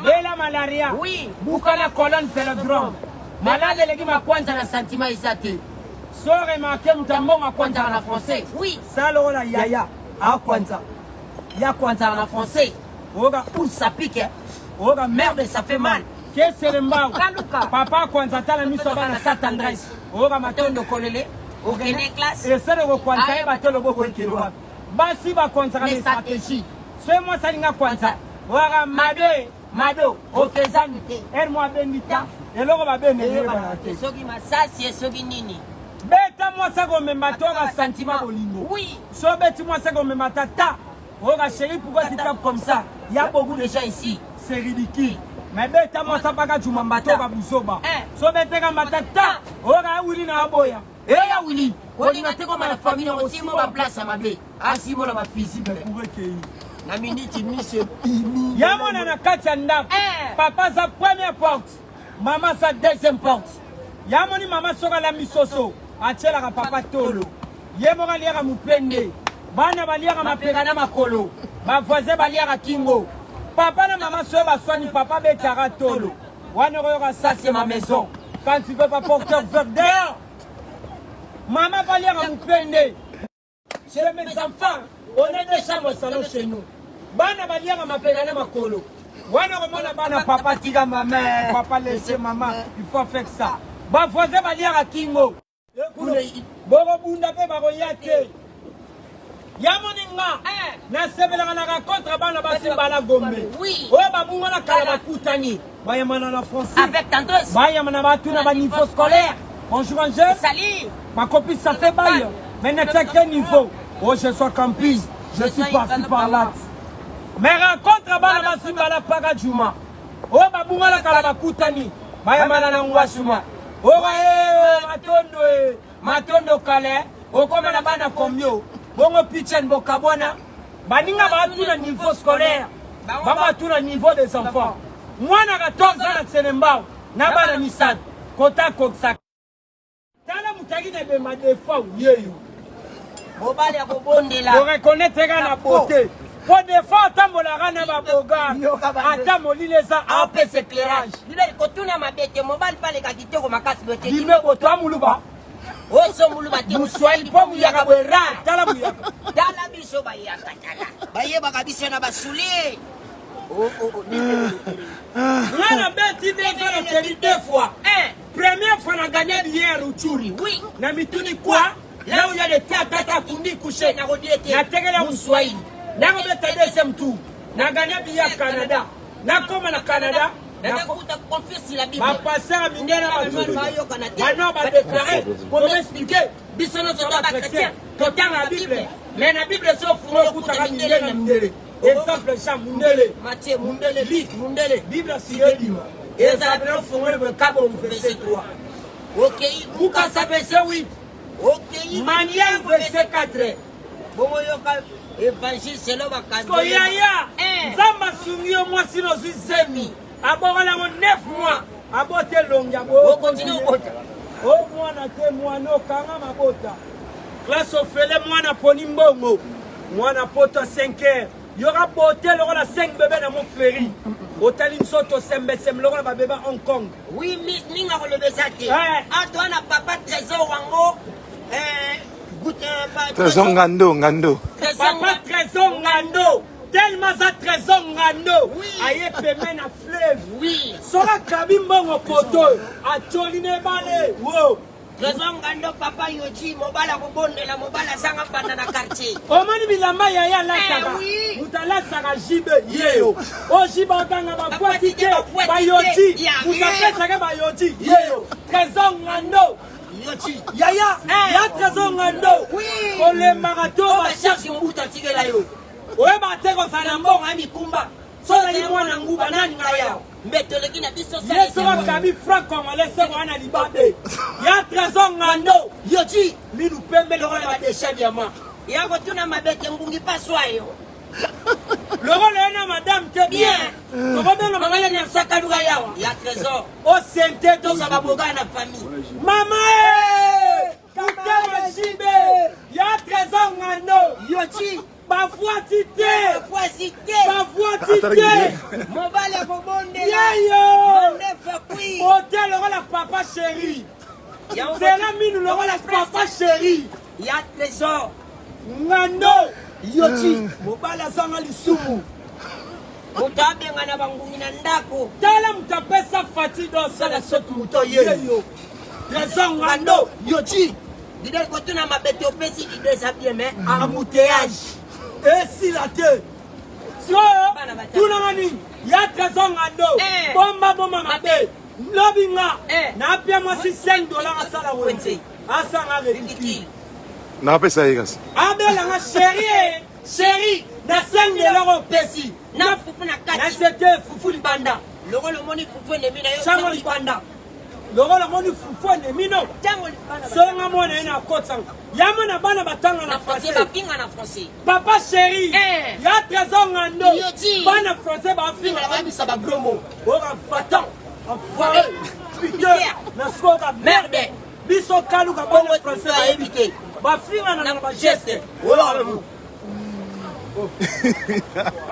Bela malaria. Oui. Bukala colonne pélodrome. Malade les ma kwanza na sentiment isate. So remarqué mutambo ma kwanza na français. Oui. Ça la yaya. A kwanza. Ya kwanza na français. Oga où ça pique. Oga merde ça fait mal. Qu'est-ce que mbao? Papa kwanza tala miso bana satandresse. Oga matondo kolele. Okene classe. Et ça le kwanza e batelo boko ekirwa. Basi ba kwanza na stratégie. So moi ça linga kwanza. Oga mado okezani te. Er moi benita. Eloko ba benele ba te. Soki masasi soki nini? Beta moi ça comme matoga sentiment bolingo. Oui. So beti moi ça comme matata. Oga chérie pourquoi tu tapes comme ça? Il y a beaucoup de gens ici. C'est ridicule. Mais beta moi ça pas ka juma matoga busoba. So beta ka matata. Oga wili na aboya. Ya wili. Kodi ngate ko ma famille aussi mo ba place à mabe. Asi mo la ba physique pour que na minute mise Yamona na kati ya ndako. Papa sa première porte. Maman sa deuxième porte. Yamoni maman soka la misoso. Achela ka papa tolo. Yemoka liaka mupende. Bana baliaka mapeka na makolo. Ba voisin baliaka kingo. Papa na maman soka ba soigni papa betara tolo. Wana roka ça c'est ma maison. Quand tu veux pas porter vers dehors. Maman baliaka mupende. Chez mes enfants, on a des chambres au salon chez nous. Bana baliaka mapeka na makolo. Wana remona bana papa tika maman. Papa laissez maman, il faut faire ça. Ba voisin baliaka kingo. Bogo bunda pe baroyate. Yamoninga na sebela na contre bana basimba la gombe. Oui. O ba bunga na kala bakutani. Bayamana na français. Avec tendresse. Bayamana batuna ba niveau scolaire. Bonjour Angèle. Salut. Ma copine ça fait bail. Maintenant tu as quel niveau? Oh je suis campus. Je suis par-ci par-là. Mais rencontre bana basimba la paga juma. O ba bunga na kala bakutani. Bayamana na ngwasuma. Matondo kale okoma na bana komyo bongo pitchen bokabona baninga batuna niveau scolaire baba tuna niveau des enfants mwana 14 ans na Senembao na bana misad kota koksa tala mutaki na bema defa yeyo mobali ya kobondela on reconnaître na beauté pour des fois tambola kana baboga ata molile za apes éclairage ile kotuna mabete mobali pale kakitoko makasi bote dime botwa muluba oso muluba te muswali po muyaka bwera tala muyaka tala biso bayaka tala bayeba kabisa na basuli Nana beti déjà la deux fois. Première fois on a gagné hier au Tchouri. Oui. Na mituni quoi? Là où il y a des tata kundi couché na rodiete. Na tegela uswahili. Na ngobeta deuxième tour. Na gagné bien Canada. Na comme na Canada. Nakuta confesse la Bible. Ma passé à Mindela Matulu. Maintenant va déclarer pour m'expliquer. Bisono soto ba chrétien. Totan la Bible. Mais la Bible sauf pour kuta ka Mindela na Mindele. Exemple Jean Mundele. Matthieu Mundele. Mundele. Bible Sirelima. Et ça va faire le cabo verset 3. OK. Mukasa verset 8. OK. Mania verset 4. Bomo yoka évangile selon bakando. Koyaya. Zamba sungio moi sino zemi. Abola ngo 9 mois. Abote longia bo. On continue au bota. O mwana te mwana kanga mabota. Classe ofele mwana poni mbongo. Mwana poto 5h. Il y aura porté le 5 bébés dans mon ferry. Au Soto Sembe Sem, le bébé Hong Kong. Oui, Miss Ninga, le besaki. Antoine, papa, Trésor Wango. Trésor Ngando. Papa, Trésor Ngando. Tellement ça, Trésor Ngando. Oui. Aïe, paiement à fleuve. Oui. Sora Kabimbo au poteau. A Choline Balé. Wow. Trésor Ngando, papa Yoji, Mobala Bobonde, la Mobala Sanga Banana Quartier. Omani bilamba yaya lataka. Oui. Mutala saka jibe yeyo. O jiba tanga ba kwatike ba yoti. Mutaka saka ba yoti yeyo. Trésor Ngando. Yoji. Yaya, ya Trésor Ngando. Oui. Pour le marathon ba cherche mbuta tigela yo. Oye ba teko sana mbongo ami kumba. Sola yi mwana nguba nani ngaya. Mbetole kina biso sa. Yeso wa kabi franc congolais se wana libabe. Ya Trésor Ngando. Yoji, minu pembe le roi ba déchet diamant. Yango tuna mabete mbungi paswa yo. Le rôle est madame te bien. Le rôle est maman ya nyasaka luga yawa. Ya Trésor. O sente to sa baboga na famille. Maman Mobile ya kobonde. Yeyo. Fakui. Hôtel la papa chéri. C'est la mine la papa chéri. Ya trésor. Ngando. Yoti. Mobile azanga lisumu. Mutabenga na bangumi na ndako. Tala mtapesa fatido sala sotu muto yeyo. Trésor ngando. Yoti. Didel kotuna mabete opesi didel sabie mais embouteillage. Et si la te. So, tout le monde, il y a trésor ngando. Bomba mabe. Lobinga. Na pia moi si $5 à sala wenze. Asanga rekiki. Na pesa higas. Abela nga chéri, na $5 pesi. Na fufu na kati. Na c'était fufu libanda. Loko le moni fufu ne mina yo. Chango libanda. Loko le moni fufu ne mino. Chango libanda. Songa mona ina kotsanga. Yamo na bana batanga na français. Ba pinga na français. Papa chéri. Ya trésor ngando. Bana français ba finga ba bisa ba gromo. Ora fatan. Enfoiré. Putain. Na soka merde. Biso kalu ka bana français ba éviter. Ba finga na ba geste. Ora mu.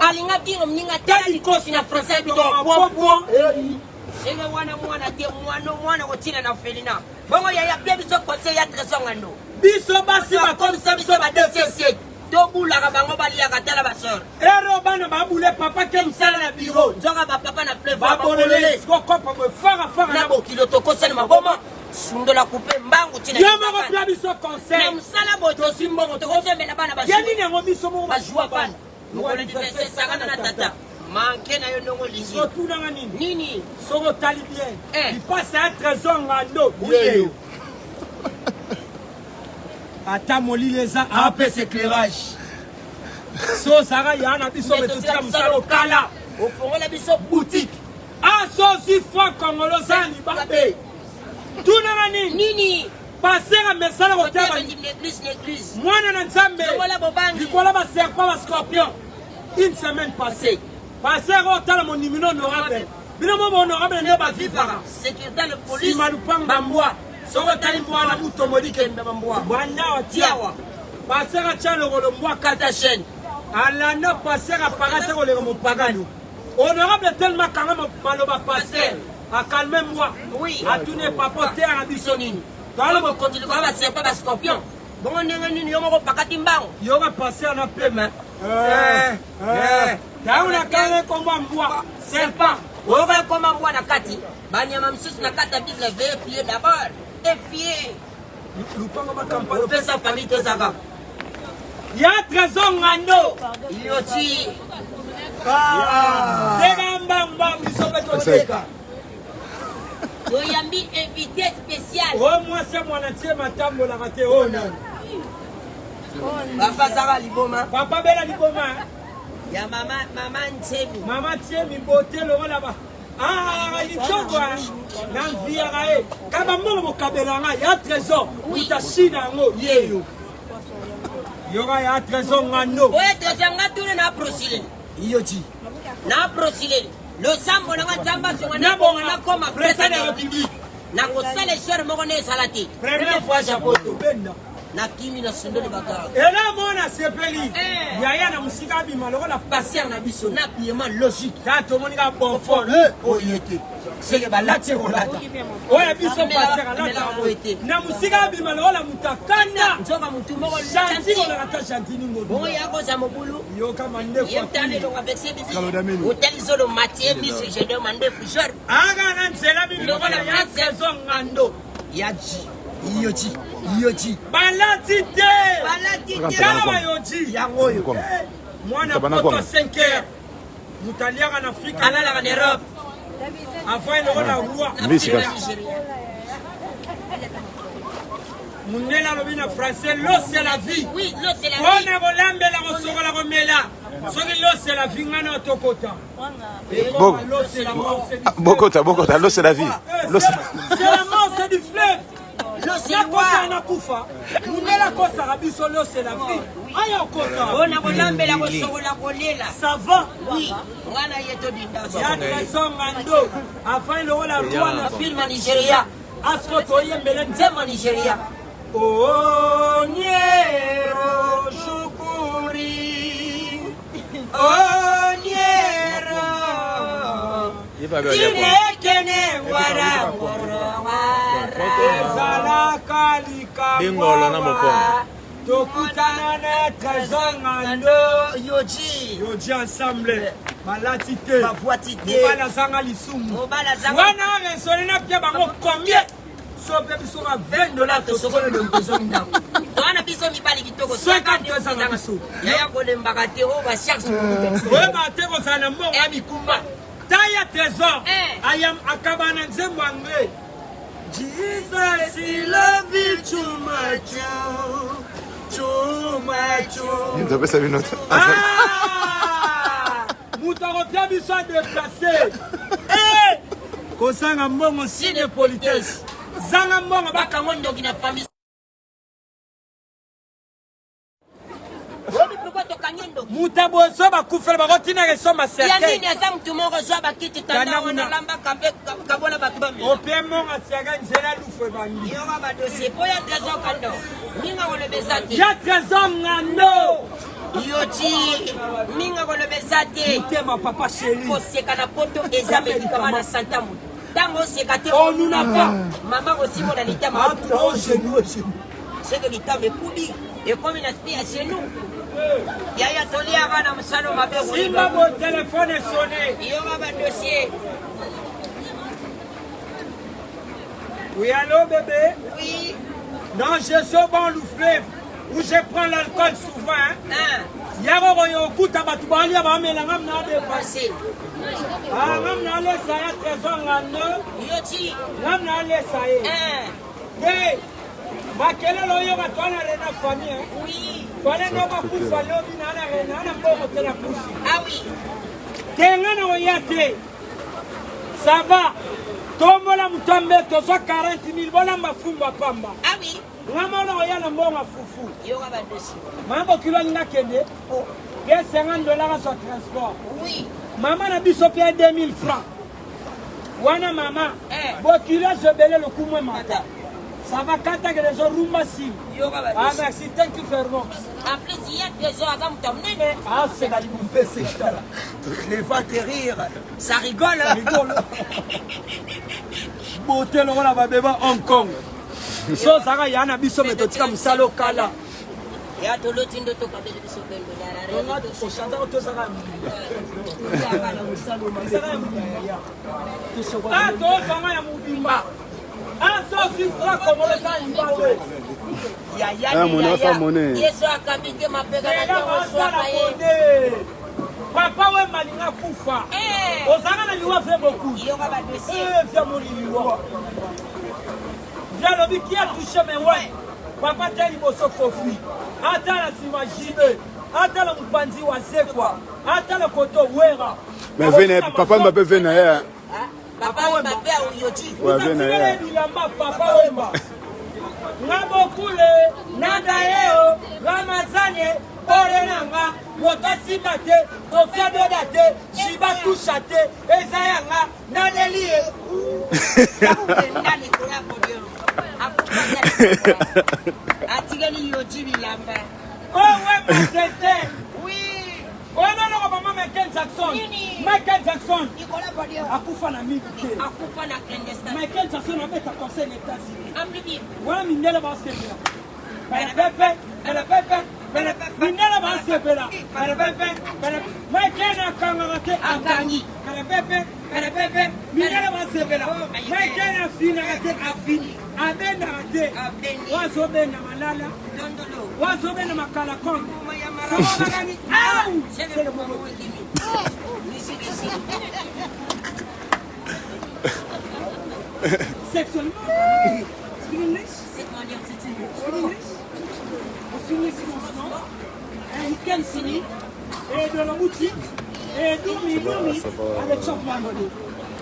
Alinga pinga mninga tali kosi na français bito point. Ega mwana te mwana kotina na felina. Bongo ya biso conseil ya trésor ngando. Biso basi ba comme ça biso ba DCC. Tobula ka bango bali ya katala ba sœur. Ero bana ba bule papa ke msala na bureau. Nzoka ba papa na pleuve ba bolele. Ko kopa mo fara na bokilo to kosana maboma. Sundola coupe mbangu tina. Yama ko pla biso conseil. Na msala boto simbo to kosembela bana ba. Yani ne ngo biso mo ba joie bana. Ngolo difese sakana na tata. Manke na yo ndongo lisi. So tu na nini? Nini? Soko tali bien. Il passe un trésor ngando. Oui. Ata moli les a apes éclairage. So sara yana biso betutika musalo kala. Au fond la biso boutique. Ah so si franc congolais zani babe. Tu na nini? Nini? Passer à mesala ko taba. L'église. Mwana na nzambe. Wala bobangi. Likola ba serpent ba scorpion. Une semaine passée. Passer au tala mon numéro honorable. Bino mo honorable ne ba vivara. Sécurité le police. Simalupang bambwa. Soko tali mwana muto modike mbambwa. Bwana tiawa. Passer à tchalo ko mbwa kata chaîne. Alana passer à parate ko le mo pagano. Honorable tellement quand même maloba passer. A calmer moi. Oui. A tourner papoter à bisonini. Dans le continue ko ba serpent ba scorpion. Bon ndenge nini yo moko pakati mbango. Yo va passer na pema. Dauna kale komba mbwa serpent. Oba komba mbwa na kati. Banyama msusu na kata Bible vérifier d'abord. Défier. Lupango ba kampalo pesa famille tozaka. Ya trésor ngando. Yoti. Dega mbamba bisobe toteka. Oyambi invité spécial. Oh moi c'est mon entier matambo la raté ona. Papa Sara Liboma. Papa Bela Liboma. Ya mama Ntemi. Mama Ntemi bote lo là-bas. Ah, il chokwa. Na viara e. Kaba mbolo mo kabela nga ya trésor. Utashina ngo yeyo. Yoga ya trésor ngando. Oye trésor ngatu na prosile. Iyoti. Na prosile. Le sambo na nzamba na bonga na koma président de la République. Na kosala shere moko ne salati. Première fois japoto benda. Na kimi na sundo le bakara. Et là mona sepeli. Yaya na musika bima loko la patient na biso. Na paiement logique. Ka to monika bon fort. Oyete. C'est que balati rolata. Oya biso passer à la na musika bima loko la mutakana. Nzoka mutu moko chanti ko la ta chanti ningo. Bon ya ko za mobulu. Yo kama ndefu. Yemtane lo avec ses bisous. Hotel solo Mathieu biso je demande foucheur. Aga na nzela bimi loko la ya saison ngando. Yaji. Yoti. Balati te. Kama yoti. Yango yo. Mwana poto 5h. Mutaliaka na Afrika. Alala en Europe. Avant il aura la roi. Munela lobina français, l'eau c'est la vie. Oui, l'eau c'est la vie. On a volambe la rosoko la romela. Soki l'eau c'est la vie ngana otokota. L'eau c'est la mort, c'est du fleuve. Bokota, l'eau c'est la vie. C'est la mort, c'est du fleuve. L'eau c'est la vie. Na kufa. Munela kosa rabiso l'eau c'est la vie. Aya okota. On a volambe la rosoko la rolela. Ça va? Oui. Ngana yeto dinda. Ya trésor ngando. Avant il aura la roi na film Nigeria. Asko toyembele nzema Nigeria. Onyero shukuri. Onyero Bingolo na mokongo. Tokutana na trésor Yoji ensemble. Malatité. Bavoitité. Mobala zanga lisumu. Wana resone na pia bango combien? Sope biso ka $20 to sokole de mpezo ndako. Wana biso mibali kitoko 50 zanga biso. Yaya kolemba te o ba charge. Weba te ko sana mbongo ya mikumba. Taya trésor. Ayam akabana nzembo anglais. Jesus, he love you too much. Too much. Ndio pesa vinota. Moutaro bien biso déplacé. Eh! Kosanga mbongo si de politesse. Zanga mbongo Bakango ndoki na famille. Mutabo so bakufela bakotina resoma certain. Yangini asa mtu moko so bakiti tanda wana lamba kabola bakibami. Opemo ngasiaga nzela lufwe bangi. Yo ba dossier po ya trésor kando. Minga ko le besati. Ya trésor ngando. Yoti minga ko le besati. Tema papa chéri. Ko seka na poto examen kama santa mutu. Tango seka te on nous n'a pas. Maman aussi mon alitama. Oh genou. C'est que l'État me coubi et comme il aspire chez nous. Yaya toli abana musano mabe Si mon téléphone est sonné. Il y aura un dossier. Oui, allô bébé? Oui. Non, je suis bon louflé. Où je prends l'alcool souvent. Yaro yo kuta batu bali abamela ngamna dépassé. Ah ngamna le saya trésor ngano. Yoti. Ngamna le saya. Eh. Bakela loyo batwana rena famille. Oui. Fallait no bakufa lobi na na rena na mbongo tena pusi. Ah oui. Tenga na oyate. Ça va. Tombola mutombe tozo 40 000 bona mafumba pamba. Ah oui. Ngamona oyana mbongo fufu. Il y aura un dossier. Mambo kilo nga kende. Oh. $50 sur transport. Oui. Maman a biso pia 2000 francs. Wana mama. Bokilo je belé le coup moi mata. Ça va quand que les gens rumba si. Ah merci, thank you very much. En plus, il y a des gens à m'emmener. Ah c'est la limoupe c'est ça. Les vents te rire. Ça rigole. Ça rigole. Beauté le rôle bébé Hong Kong. So ça va yana biso metotika musalo kala. Ya to lotindo to kabele biso bembo nyara. On a to chanta to ça va. Ah to ça va ya mubimba. Ah, ça aussi, ça, comment le sang il va, ouais. Yesu akabike mapega na jawa swapa ye. Papa we malinga kufa. Ozanga na liwa fait beaucoup. Yo ba dossier. Viens mon liwa. Viens le bi qui a touché mais ouais. Papa teli boso kofi. Ata la s'imaginer. Ata la mpanzi wa sekwa. Ata la koto wera. Mais venez, papa m'appelle venez. Papa we mapea uyoti. Ouais, venez. Papa wemba. Ngabokule nadaeo Ramazane orenanga motosimate ofiadodate jibatushate ezayanga nadelie ndani kwa bodero atigani yoti bilamba ouais matete oui oh non maman Michael Jackson Michael Jackson ikola bodero akufa na miki akufa na clandestin Michael Jackson abeta conseil États-Unis ambibi wala mindele ba sepela pepe mindele ba sepela pepe Michael na kanga ke akangi pepe mindele ba sepela Michael na fina ke afini abenda ate wazo benda malala dondolo wazo benda makala kon sama bagani au c'est le moment kimi ici sexuellement speak English cette manière c'est une speak English speak English and you can see it et de la boutique et dumi avec chop money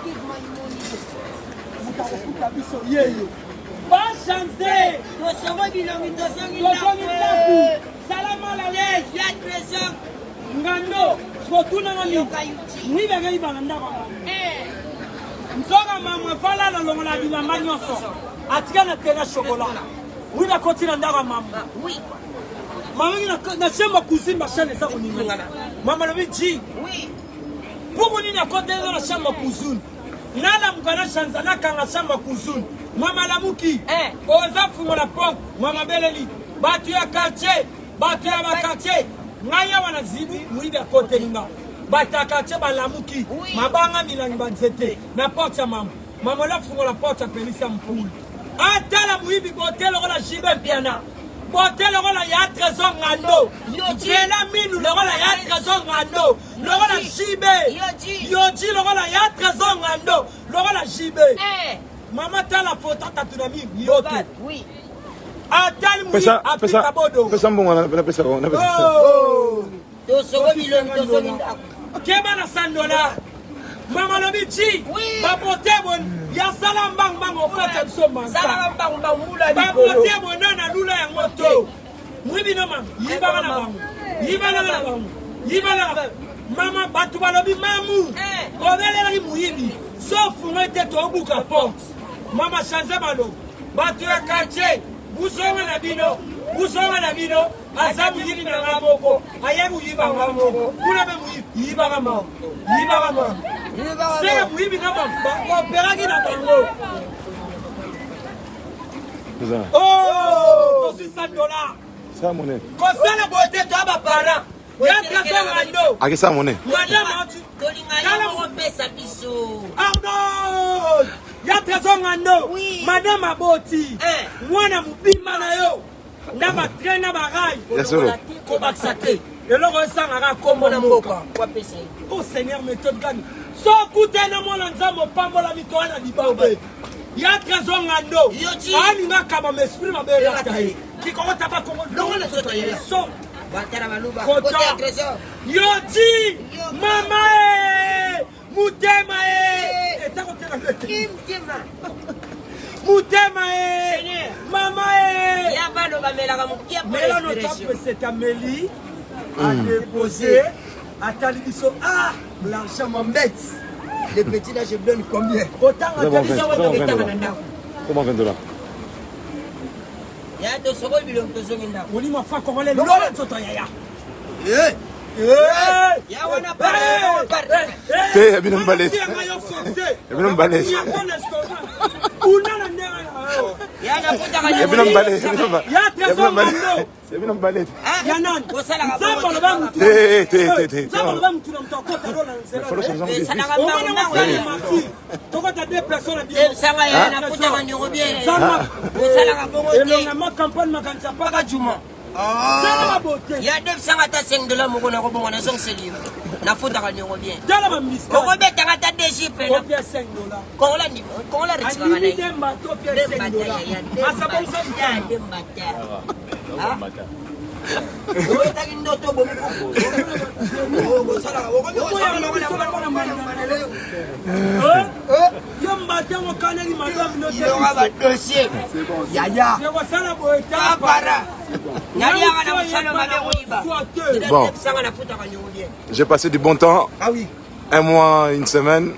give my money mutafuta biso yeyo bonne chance tosongo bilongi tosongi taku salama la yes ya trésor ngando skotuna ngani ni bega ibanga ndako nzoka mama fala la longola bilamba nyonso atika na tena chocolat oui na kotina ndako mama oui mama na chemba cousine ma chaîne ça koningana mama lobi ji oui pour nini na kotina na chemba cousine nala mukana chanzana kanga chamba kuzuni mama lamuki oza fungo la porte mama beleli batu ya quartier batu ya quartier ngaya wana zibu muibe kote ninga bata quartier balamuki mabanga milangi banzete na porte ya mama mama la fungo la porte ya pelisa mpulu atala muibi hotel la jibe piana hotel la ya trésor ngando jela minu la ya trésor ngando la jibe yoji la ya trésor ngando la jibe mama tala photo tatunami yoto oui atali muibi apika bodo pesa mbongo na pesa na pesa to sogo bilon to sogo ndako kema na $100 mama lobichi babote bon ya sala mbang mbang okota biso manga sala mbang mbang mula ni ko babote bon na lula ya moto mwibi no mama yiba na bangu yiba na mama batu balobi mamu obele ri muyibi sofu ngete to buka porte mama chanze balo batu ya quartier busonga na bino azamu yini na ngaboko ayebu yiba ngaboko kuna be muyibi yiba ngamo c'est muyibi na ba operagi na bango oh to $100 ça monnaie kosala bote to ba para ya trésor ngando aki ça monnaie madame atu tolingana mo pesa biso ardo ya trésor ngando madame aboti mwana mubima na yo na ba train na ba rail ko baksate eloko esangaka kombo na mboka oh seigneur méthode gani so kutena mwana nzambo pambola mitoana libabe ya trésor ngando ani nakaba m'esprit mabere tayi kikota ba kongo ndongole soto yeso batara baluba kote ya trésor yoji mama mutema etakotela mutema mama ya bano bamelaka mukia pour l'expression c'est Amélie a déposé à Talibiso l'argent m'embête les petits là je donne combien autant à Talibiso comment $20 ya to sogo bilon to sogo ndako oli mafa congolais le wala toto yaya ya wana pare te bino mbalete bino mbalete unana ndera ya na puta kanya bino mbalete ya trésor ngando bino mbalete ya nani kosala nzambo lo bamu te nzambo lo bamu tuna mtokota rola nzela sana ngamba tokota deux personnes bien sanga ya na puta kanya bien sama kosala ngabongo te na ma campagne makanza paka juma sala bote ya def sanga ta $5 moko na ko bongo na song seli na futa kanya bien dala ba miska ko beta ngata DJP na $5 kongola ritsinga na demba to $5 asa bonsa ya demba ta otaki ndoto bomi yo mbatango kaneli madame yoka badossier yaya yokosala boeta para naliaka na mosalo mabe koyiba Bon. J'ai passé du bon temps. Ah oui. Un mois, une semaine.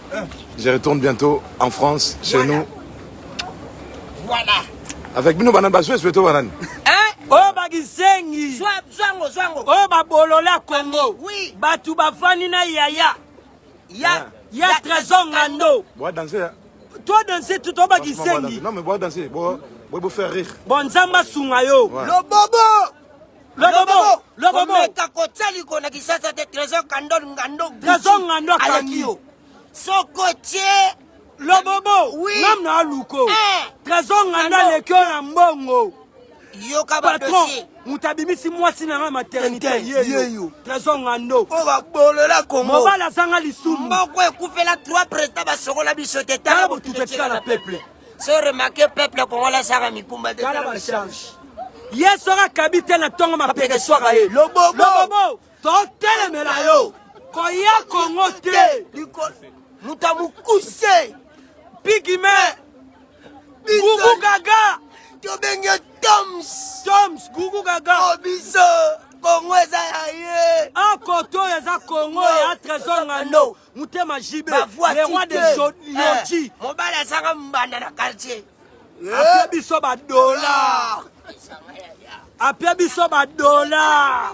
Je retourne bientôt en France, chez nous. Voilà. Avec Bino Banana, je suis Banane. Oh bagisengi. Zwango. Oh babolola Congo. Oui. Batu bafani na yaya. Ya trésor ngando. Bois danser. Toi danser tout au bagisengi. Non mais bois danser, bois faire rire. Bon nzamba sungayo. Le bobo. Meka kotali kona kisasa te trésor ngando. Trésor ngando akakio. Sokotie le bobo. Oui. Nam na luko. Trésor ngando lekio na mbongo. Yoka ba dossier. Mutabimisi mwasi na maternité yeyo. Trésor ngando. O ba bolola Congo. Mobala sanga lisumu. Mboko ekufela 3 présidents ba sokola biso te tala botutetika la peuple. So remarqué peuple congolais saka mikumba de tala ba change. Yesora kabite na tongo mapeke soka ye. Le bobo. To telemela yo. Koya Congo te. Mutamukuse. Pigime. Gugu gaga. Tobenge Toms Gugu gaga. Obiso Congo eza ye. Akoto eza Congo ya trésor ngando. Mutema jibe. Le roi de Yoji. Mobala sanga mbanda na quartier. Apia biso ba dollar. Apia biso ba dollar.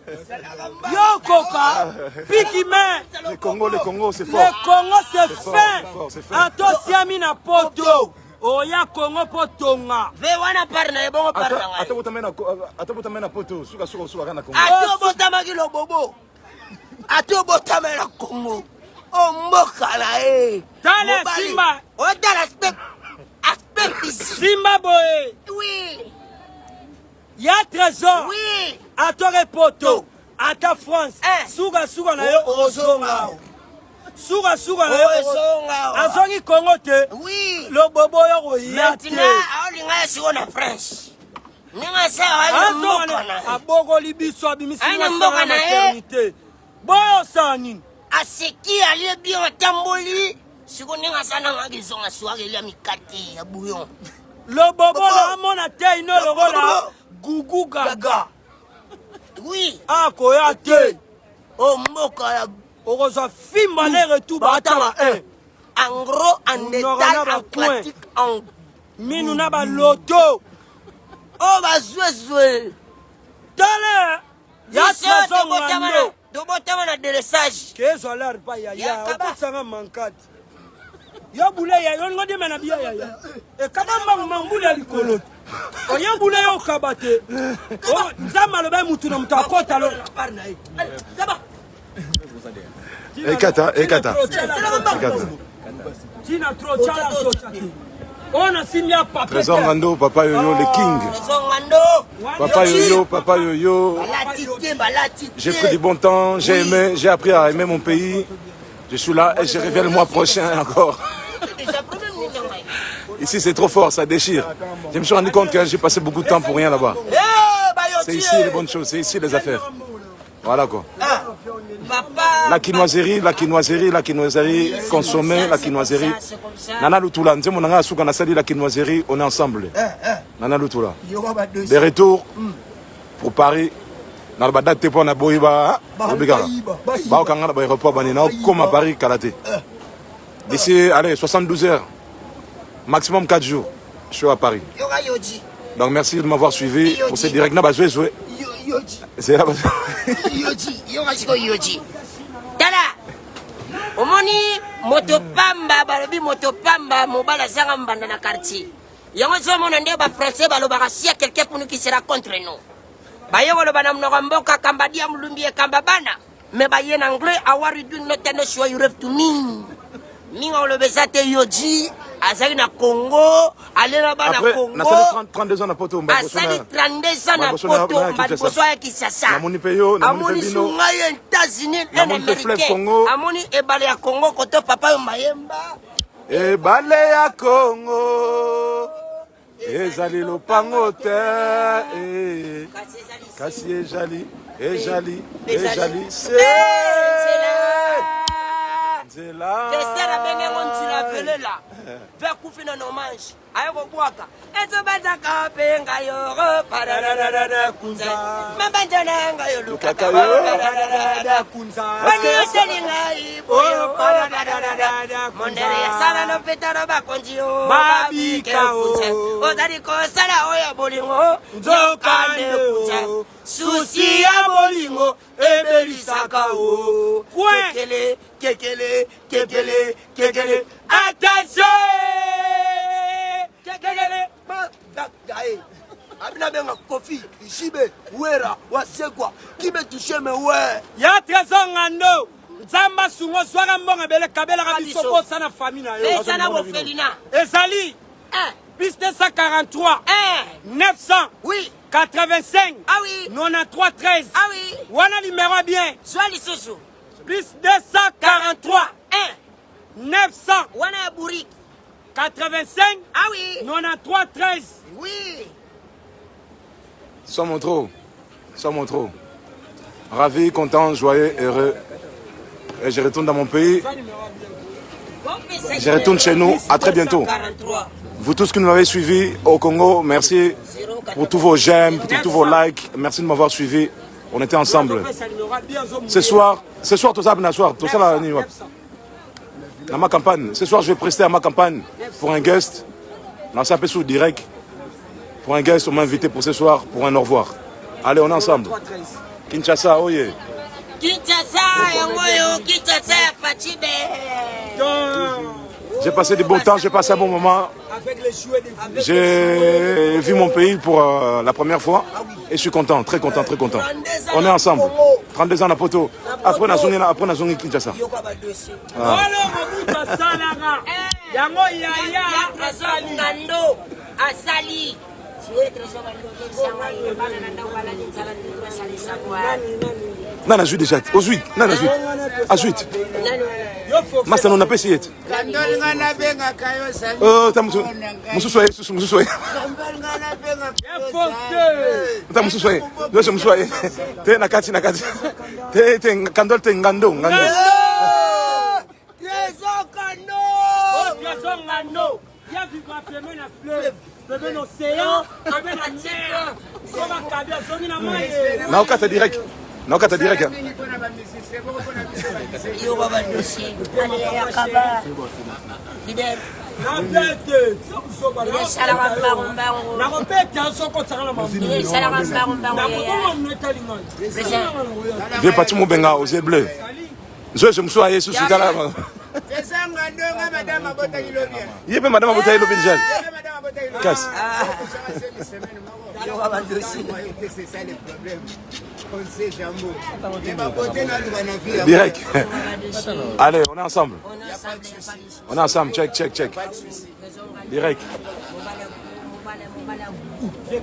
Yo Koka, Pikime. Le Congo, c'est fort. Le Congo c'est fin. C'est fort. Ato siami na poto. Oya Congo potonga. Ve wana parna ebongo parna. Ata botamena poto, suka kana Congo. Ato botama kilo bobo. Ato botama na Congo. O mboka na e. Tale Simba. O dala aspect physique. Simba boy. Oui. Ya trésor. Oui. Atore poto. Ata France. Suga na yo ozonga. Suga na yo ozonga. Azongi Congo te. Oui. Lo bobo yo koya te. Maintenant, aolinga yasigo na France. Ninga sa ayo mboka na. Aboko libiso abimisi Aina na mboka na maternité. Boyo sani. Aseki ali bien atamboli. Siko ninga sana ngizonga swage ya mikate ya bouillon. Lo bobo na mona te ino lokola gugu gaga. Oui. Ah koya te. O mboka ya okozwa fimba le retour batama 1. En gros, en détail, en pratique, en minu na ba loto. Oh ba zwe. Tale. Ya trésor ngando. Dobotama na dressage. Kezo lar pa ya. Opetsanga mankati. Yo bule ya yo ngodi mena biya ya. E kaba mambule likolo. Oya bule yo kabate. O nzama lo ba mutu na mutu akota lo parna e. Daba. Ekata. Tina tro chala to chati. Ona simia papa. Trésor Ngando, Papa Yoyo, le king. Trésor Ngando. Papa Yoyo. J'ai pris du bon temps, j'ai aimé, j'ai appris à aimer mon pays. Je suis là et je reviens le mois prochain encore. Ici c'est trop fort, ça déchire. Je me suis rendu compte que j'ai passé beaucoup de temps pour rien là-bas. C'est ici les bonnes choses, c'est ici les affaires. Voilà quoi. La quinoiserie, consommer la quinoiserie. Nana Lutula, nous mon anga sali la quinoiserie, on est ensemble. Nana Lutula. Des retours pour Paris. Dans le date pour na boiba, obligara. Ba au kangana ba aéroport banina comme à Paris kalaté. D'ici allez 72 heures. Maximum 4 jours. Je suis à Paris. Donc merci de m'avoir suivi pour ce direct na ba jouer. C'est là. Yoji. Tala. Omoni motopamba balobi motopamba mobala zanga mbanda na quartier. Yango zomona nde ba français balobaka si quelqu'un pour nous qui sera contre nous. Bayego lo bana mnoga mboka kamba dia mlumbie kamba bana. Me baye en anglais awari do not know sure you have to me. Minga lo besate Yoji. Azali na Congo, allez là-bas na Congo. Après, 32 ans na poto mba. Azali 32 ans na poto mba bosoa ya Kinshasa. Namoni peyo, namoni Bino. Amoni sunga États-Unis, Amoni ebale ya Congo koto papa yo mayemba. Ebale ya Congo. Ezali lopango te. Kasi ejali. C'est là. Testera benge ngontila velela. Vers kufina no manche. Ayoko bwaka. Ezo bazaka penga yo parararara kunza. Mabanja nga yo lukaka yo kunza. Wani yoselinga ibo parararara. Mondere ya sala no petara bakonji yo. Babika o. Ozari ko sala oya bolingo. Nzokane kunza. Susi ya bolingo ebelisaka o. Kekele. Attention! Kekele. Abina benga Kofi, Ishibe, Wera, Wasekwa, qui me touche me ouais. Ya Trésor Ngando. Nzamba sungo swara mbonga bele kabela kabiso bosa na famille na yo. Besana bo Felina. Ezali. Plus 243. 900. Oui. 85. Ah oui. 93 13. Ah oui. Wana numéro bien. Soit les soso. Plus 243. 900. Wana Bouri. 85. Ah oui. 93 13. Oui. Sois mon trop. Ravi, content, joyeux, heureux. Et je retourne dans mon pays. Je retourne chez nous. À très bientôt. Vous tous qui nous avez suivis au Congo, merci pour tous vos j'aime, pour tous vos likes. Merci de m'avoir suivi. On était ensemble. Ce soir, tout ça, dans ma campagne. Ce soir, je vais prester à ma campagne pour un guest. Là, c'est un peu sous direct. Pour un guest, on m'a invité pour ce soir, pour un au revoir. Allez, on est ensemble. Kinshasa, oye. Kinshasa, yangoyo, Kinshasa, Fachibe. J'ai passé du bon temps, j'ai passé un bon moment. J'ai vu mon pays pour la première fois et je suis content, très content, très content. On est ensemble. 32 ans à Poto. Après, on a zongi Kinshasa. Asali. Non, la déjà. Aux 8. Non, la 8. À 8. Massa, on a pas essayé. Oh, t'as Moussoussoye. T'as Moussoussoye. T'as Moussoussoye. T'es Nakati. T'es Kandol, t'es Ngando. Naokata direct. Naokata direct. Viens partir mon benga aux yeux bleus. Je me suis allé sous ce là. Il y a madame Abota Ilobi déjà. Casse. Direct. Allez, on est ensemble. On est ensemble. Check. Direct.